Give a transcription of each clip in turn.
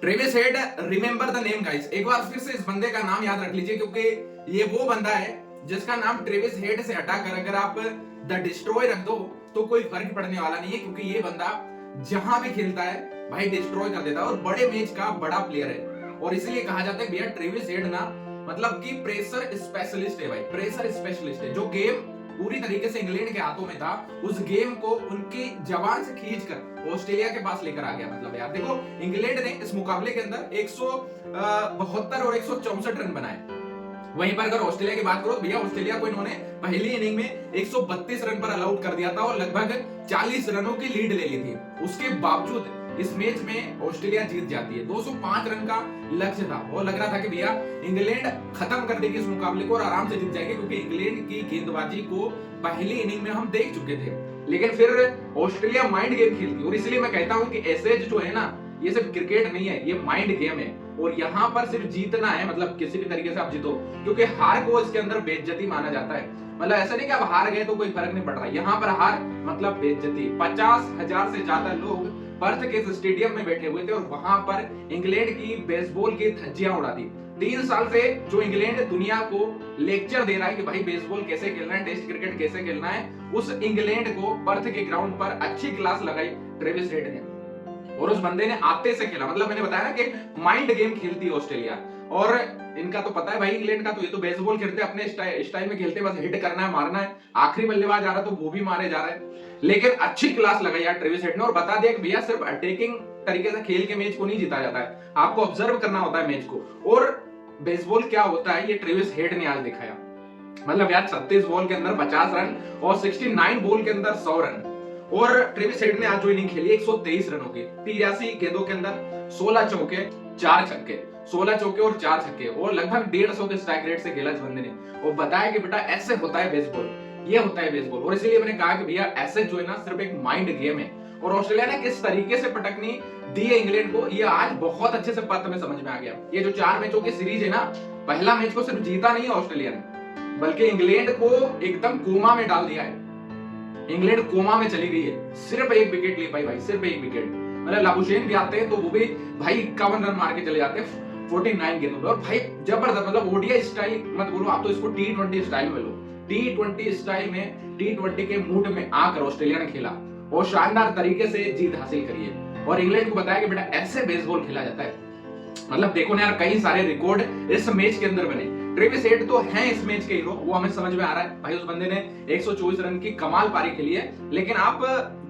Travis head, remember the name guys. एक बार फिर से इस बंदे का नाम याद रख लीजिए, क्योंकि ये वो बंदा है जिसका नाम ट्रेविस हेड से हटाकर अगर आप द डिस्ट्रॉय रख दो तो कोई फर्क पड़ने वाला नहीं है, क्योंकि ये बंदा जहां भी खेलता है भाई डिस्ट्रॉय कर देता है और बड़े मैच का बड़ा प्लेयर है। और इसलिए कहा जाता है भैया ट्रेविस हेड ना मतलब कि प्रेशर स्पेशलिस्ट है भाई, प्रेशर स्पेशलिस्ट है। जो गेम पूरी तरीके से इंग्लैंड के हाथों में था, उस गेम को उनकी जवान से खींचकर ऑस्ट्रेलिया के पास लेकर आ गया। मतलब यार देखो, इंग्लैंड ने इस मुकाबले के अंदर 172 और 164 रन बनाए। वहीं पर अगर ऑस्ट्रेलिया की बात करो तो भैया ऑस्ट्रेलिया को इन्होंने पहली इनिंग में 132 रन पर ऑल आउट कर दिया था और लगभग 40 रनों की लीड ले ली थी। उसके बावजूद इस मैच में ऑस्ट्रेलिया जीत जाती है। 205 रन का लक्ष्य था और लग रहा था कि भैया इंग्लैंड खत्म कर देगी इस मुकाबले को और आराम से जीत जाएगी, क्योंकि इंग्लैंड की गेंदबाजी को पहली इनिंग में हम देख चुके थे। लेकिन फिर ऑस्ट्रेलिया माइंड गेम खेलती और इसलिए मैं कहता हूं कि एसेज जो है ना, ये सिर्फ क्रिकेट नहीं है, ये माइंड गेम है। और यहाँ पर सिर्फ जीतना है, मतलब किसी भी तरीके से आप जीतो, क्योंकि हार को इसके अंदर बेइज्जती माना जाता है। मतलब ऐसा नहीं कि आप हार गए तो कोई फर्क नहीं पड़ रहा, यहाँ पर हार मतलब बेइज्जती। 50,000 से ज्यादा लोग पर्थ के स्टेडियम में बैठे हुए थे और वहां पर इंग्लैंड की बेसबॉल की धज्जियां उड़ा दी। 3 साल से जो इंग्लैंड दुनिया को लेक्चर दे रहा है कि भाई बेसबॉल कैसे खेलना है, टेस्ट क्रिकेट कैसे खेलना है, उस इंग्लैंड को पर्थ के ग्राउंड पर अच्छी क्लास लगाई ट्रेविस हेड ने। और उस बंदे ने आते से खेला। मतलब मैंने बताया ना कि माइंड गेम खेलती है ऑस्ट्रेलिया, और इनका तो पता है भाई इंग्लैंड का, तो ये तो बेसबॉल खेलते हैं अपने स्टाइल में खेलते हैं, बस हिट करना है, मारना है। आखिरी बल्लेबाज आ रहा तो वो भी मारे जा रहा है। लेकिन अच्छी क्लास लगाई यार ट्रेविस हेड ने और बता दिया कि भैया सिर्फ अटैकिंग तरीके से खेल के मैच को नहीं जीता जाता है, आपको ऑब्जर्व करना होता है मैच को। और बेसबॉल क्या होता है ये ट्रेविस हेड ने आज दिखाया। मतलब यार 36 बॉल के अंदर 50 रन और 69 बॉल के अंदर 100 रन। और ट्रेविस हेड ने आज जो इनिंग खेली 123 रनों की, 83 गेंदों के अंदर 16 चौके 4 छक्के, 16 चौके और 4 छक्के, और लगभग 150 के स्ट्राइक रेट से खेला इस बंदे ने। और बताया कि बेटा ऐसे होता है बेसबॉल, ये होता है बेसबॉल। और इसीलिए मैंने कहा कि भैया ऐसे जो है ना सिर्फ एक माइंड गेम है। और ऑस्ट्रेलिया ने किस तरीके से पटकनी दी है इंग्लैंड को, ये आज बहुत अच्छे से पत में समझ में आ गया। ये जो 4 मैचों की सीरीज है ना, पहला मैच को सिर्फ जीता नहीं है ऑस्ट्रेलिया ने, बल्कि इंग्लैंड को एकदम कोमा में डाल दिया है। इंग्लैंड कोमा में चली गई है, सिर्फ एक विकेट ले पाई भाई, सिर्फ एक विकेट। मतलब लाबुशेन भी आते हैं तो वो भी भाई 51 रन मार के चले जाते हैं 49 गेंदों पे। और भाई जबरदस्त, मतलब ओडीआई स्टाइल मत बोलो आप, तो इसको T20 स्टाइल में लो। T20 स्टाइल में, T20 के मूड में आकर ऑस्ट्रेलिया ने खेला और शानदार तरीके से जीत हासिल करी है। और इंग्लैंड को बताया कि बेटा ऐसे बेसबॉल खेला जाता है। मतलब देखो ना यार, कई सारे रिकॉर्ड इस मैच के अंदर बने। ट्रेविस हेड तो है इस मैच के हीरो, वो हमें समझ में आ रहा है भाई। उस बंदे ने 124 रन की कमाल पारी खेली है, लेकिन आप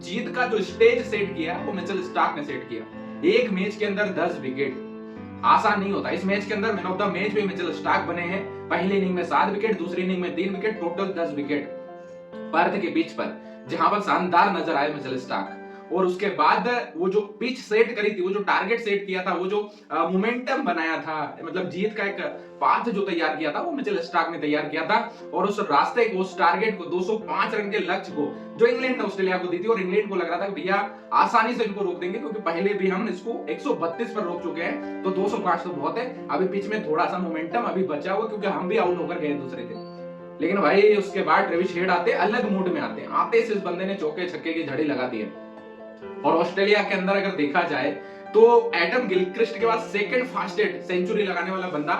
जीत का जो स्टेज सेट किया वो मिचेल स्टार्क ने सेट किया। एक मैच के अंदर 10 विकेट आसान नहीं होता। इस मैच के अंदर मैन ऑफ द मैच भी मिचेल स्टार्क बने हैं। पहली इनिंग में 7 विकेट, दूसरी इनिंग में 3 विकेट, टोटल 10 विकेट पर्थ के पिच पर, जहां पर शानदार नजर आए मिचेल स्टार्क। और उसके बाद वो जो पिच सेट करी थी, वो जो टारगेट सेट किया था, वो जो मोमेंटम बनाया था, मतलब जीत का एक पाथ जो तैयार किया था, वो मिचेल स्टार्क ने तैयार किया था। और उस रास्ते को, उस टारगेट को, 205 रन के लक्ष्य को जो इंग्लैंड ने ऑस्ट्रेलिया को दी थी, और इंग्लैंड को लग रहा था कि भैया आसानी से इनको रोक देंगे, क्योंकि पहले भी हम इसको 132 पर रोक चुके हैं, तो 205 तो बहुत है। अभी पिच में थोड़ा सा मोमेंटम अभी बचा हुआ, क्योंकि हम भी आउट होकर गए दूसरे दिन। लेकिन भाई उसके बाद ट्रेविस हेड आते, अलग मूड में आते से इस बंदे ने चौके छक्के की झड़ी लगा दी है। और ऑस्ट्रेलिया के अंदर अगर देखा जाए तो एडम गिलक्रिस्ट के बाद सेकंड फास्टेस्ट सेंचुरी लगाने वाला बंदा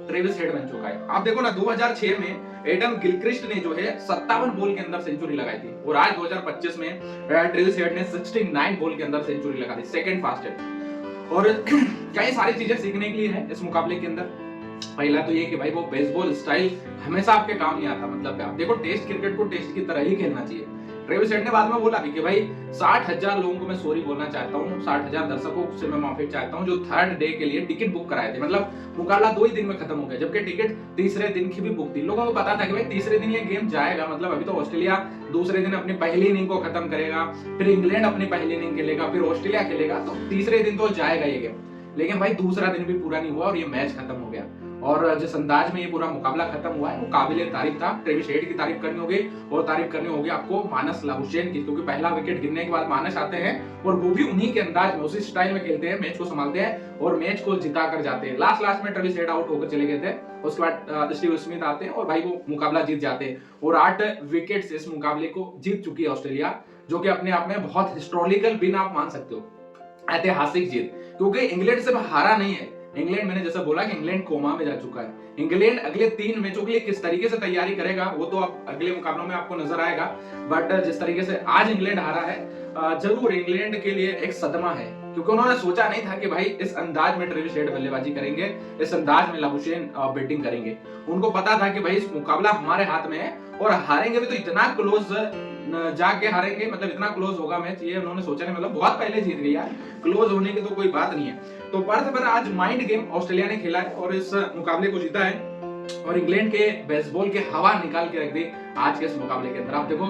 ट्रेविस हेड बन चुका है। आप देखो ना, 2006 में एडम गिलक्रिस्ट ने जो है 57 बॉल के अंदर सेंचुरी लगाई थी, और आज 2025 में ट्रेविस हेड ने 69 बॉल के अंदर सेंचुरी लगा दी, सेकंड फास्टेस्ट। और कई सारी चीजें सीखने के लिए है इस मुकाबले के अंदर। पहला तो ये कि भाई वो बेसबॉल स्टाइल हमेशा आपके काम नहीं आता। मतलब आप देखो, टेस्ट क्रिकेट को टेस्ट की तरह ही खेलना चाहिए। ट्रेविस हेड ने बाद में बोला भी कि भाई 60,000 लोगों को मैं सॉरी बोलना चाहता हूँ, 60,000 दर्शकों से मैं माफी चाहता हूँ जो थर्ड डे के लिए टिकट बुक कराए थे। मतलब मुकाबला 2 ही दिन में खत्म हो गया, जबकि टिकट तीसरे दिन की भी बुक थी। लोगों को पता था कि भाई तीसरे दिन ये गेम जाएगा, मतलब अभी तो ऑस्ट्रेलिया दूसरे दिन अपनी पहली इनिंग को खत्म करेगा, फिर इंग्लैंड अपनी पहली इनिंग खेलेगा, फिर ऑस्ट्रेलिया खेलेगा, तो तीसरे दिन तो जाएगा ये गेम। लेकिन भाई दूसरा दिन भी पूरा नहीं हुआ और ये मैच खत्म हो गया। और जिस अंदाज में ये पूरा मुकाबला खत्म हुआ है वो काबिले तारीफ था। ट्रेविस हेड की तारीफ करनी होगी, और तारीफ करनी होगी आपको मानस लाबुशेन की, क्योंकि पहला विकेट गिरने के बाद मानस आते हैं और वो भी उन्हीं के अंदाज में, उसी स्टाइल में खेलते हैं, मैच को संभालते हैं और मैच को जिता कर जाते हैं। लास्ट में ट्रेविस हेड आउट होकर चले गए थे, उसके बाद स्टीव स्मिथ आते हैं और भाई वो मुकाबला जीत जाते हैं। और 8 विकेट से इस मुकाबले को जीत चुकी है ऑस्ट्रेलिया, जो कि अपने आप में बहुत हिस्टोरिकल विन आप मान सकते हो, ऐतिहासिक जीत। क्योंकि इंग्लैंड सिर्फ हारा नहीं है, इंग्लैंड मैंने जैसा बोला कि इंग्लैंड कोमा में जा चुका है। इंग्लैंड अगले 3 मैचों के लिए किस तरीके से तैयारी करेगा वो तो अब अगले मुकाबलों में आपको नजर आएगा, बट जिस तरीके से आज इंग्लैंड हारा है जरूर इंग्लैंड के लिए एक सदमा है, क्योंकि उन्होंने सोचा नहीं था कि भाई इस अंदाज में ट्रेविस हेड बल्लेबाजी करेंगे, इस अंदाज में लाबुशेन बैटिंग करेंगे। उनको पता था कि भाई इस मुकाबला हमारे हाथ में है और हारेंगे भी तो इतना क्लोज जाके हारेंगे, मतलब इतना क्लोज होगा मैच, ये उन्होंने सोचा नहीं, मतलब बहुत पहले जीत गई यार, क्लोज होने की तो कोई बात नहीं है। तो पर्थ पर आज माइंड गेम ऑस्ट्रेलिया ने खेला है और इस मुकाबले को जीता है और इंग्लैंड के बेसबॉल के हवा निकाल के रख दी आज के इस मुकाबले के अंदर। आप देखो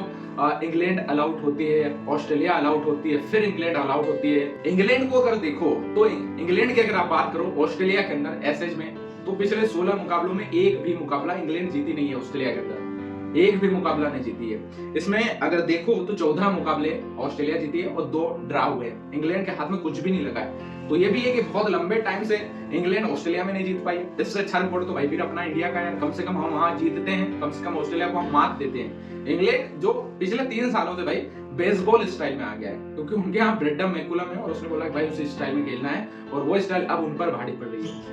इंग्लैंड ऑल आउट होती है, ऑस्ट्रेलिया ऑल आउट होती है, फिर इंग्लैंड ऑल आउट होती है। इंग्लैंड को अगर देखो तो इंग्लैंड की अगर आप बात करो ऑस्ट्रेलिया के अंदर एसएज में, तो पिछले 16 मुकाबलों में एक भी मुकाबला इंग्लैंड जीती नहीं है ऑस्ट्रेलिया के अंदर, एक भी मुकाबला नहीं जीती है। इसमें अगर देखो तो 14 मुकाबले ऑस्ट्रेलिया जीती है और 2 ड्रा हुए, इंग्लैंड के हाथ में कुछ भी नहीं लगा है। तो ये भी है कि बहुत लंबे टाइम से इंग्लैंड ऑस्ट्रेलिया में नहीं जीत पाई। इससे अच्छा रिकॉर्ड तो भाई फिर अपना इंडिया का है, कम से कम हम वहां जीतते हैं, कम से कम ऑस्ट्रेलिया को हम मात देते हैं। इंग्लैंड जो पिछले 3 सालों से भाई बेसबॉल स्टाइल में आ गया है, क्योंकि उनके यहाँ ब्रेडम मैकुलम है और उसने बोला भाई उसी स्टाइल में खेलना है और वो स्टाइल अब उन पर भारी पड़ रही है।